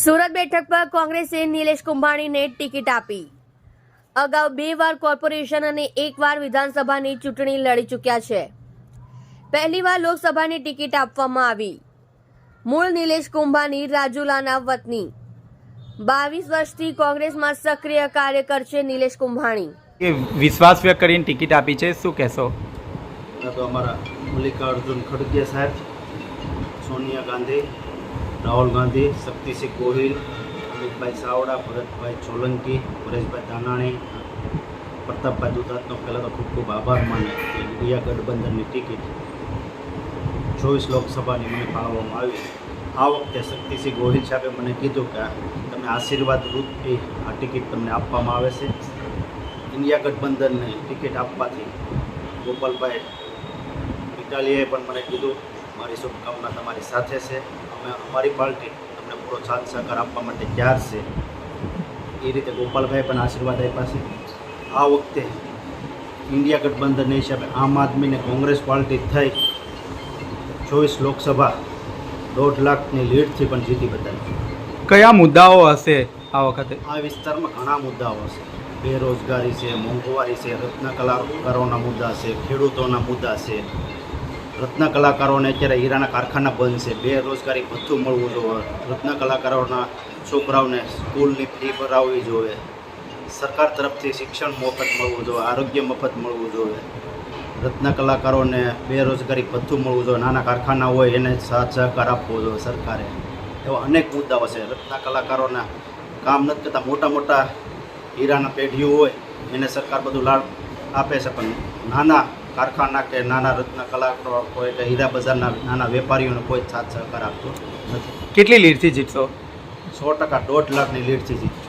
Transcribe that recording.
સુરત બેઠક પર કોંગ્રેસે નિલેશ કુંભાણીને ટિકિટ આપી. અગાઉ 2 વાર કોર્પોરેશન અને 1 વાર વિધાનસભાની ચૂંટણી લડી ચૂક્યા છે. પહેલીવાર લોકસભાની ટિકિટ આપવામાં આવી. મૂળ નિલેશ કુંભાણી રાજુલાના વતની, 22 વર્ષથી કોંગ્રેસમાં સક્રિય કાર્યકર છે. નિલેશ કુંભાણી એ વિશ્વાસ વ્યક્ત કરીને ટિકિટ આપી છે, શું કહેશો? તો અમારા મલ્લિકાર્જુન ખડગે સાહેબ, સોનિયા ગાંધી, રાહુલ ગાંધી, શક્તિસિંહ ગોહિલ, અમિતભાઈ ચાવડા, ભરતભાઈ સોલંકી, પરેશભાઈ દાનાણી, પ્રતાપભાઈ દુધાતનો પહેલાં તો ખૂબ ખૂબ આભાર માને કે ઇન્ડિયા ગઠબંધનની ટિકિટ 24 લોકસભાની મને ફાળવવામાં આવી. આ વખતે શક્તિસિંહ ગોહિલ સાહેબે મને કીધું કે તમે આશીર્વાદ રૂપથી આ ટિકિટ તમને આપવામાં આવે છે. ઇન્ડિયા ગઠબંધનની ટિકિટ આપવાથી ગોપાલભાઈ ઇટાલીએ પણ મને કીધું મારી શુભકામના તમારી સાથે છે, અમે અમારી પાર્ટી તમને પૂરો સાથ સહકાર આપવા માટે તૈયાર છે. એ રીતે ગોપાલભાઈ પણ આશીર્વાદ આપ્યા છે. આ વખતે ઇન્ડિયા ગઠબંધનના હિસાબે આમ આદમીને કોંગ્રેસ પાર્ટી થઈ 24 લોકસભા 1.5 લાખની લીડથી પણ જીતી બતાવી. કયા મુદ્દાઓ હશે આ વખતે? આ વિસ્તારમાં ઘણા મુદ્દાઓ છે. બેરોજગારી છે, મોંઘવારી છે, રત્ન કલાકારોના મુદ્દા છે, ખેડૂતોના મુદ્દા છે. રત્ન કલાકારોને અત્યારે હીરાના કારખાના બંધ છે, બેરોજગારી ભથ્થું મળવું જોઈએ, રત્ન કલાકારોના છોકરાઓને સ્કૂલની ફી ભરાવવી જોઈએ, સરકાર તરફથી શિક્ષણ મફત મળવું જોઈએ, આરોગ્ય મફત મળવું જોઈએ, રત્ન કલાકારોને બેરોજગારી ભથ્થું મળવું જોઈએ, નાના કારખાના હોય એને સાથ સહકાર આપવો જોઈએ સરકારે. એવા અનેક મુદ્દાઓ છે. રત્ન કલાકારોના કામ નથી કરતા, મોટા મોટા હીરાના પેઢીઓ હોય એને સરકાર બધું લાભ આપે છે, પણ નાના કારખાના કે નાના રત્ન કલાકારો હોય કે હીરા બજારના નાના વેપારીઓને કોઈ સાથ સહકાર આપતો નથી. કેટલી લીડથી જીતશો? 100% 1.5 લાખની લીડથી જીત.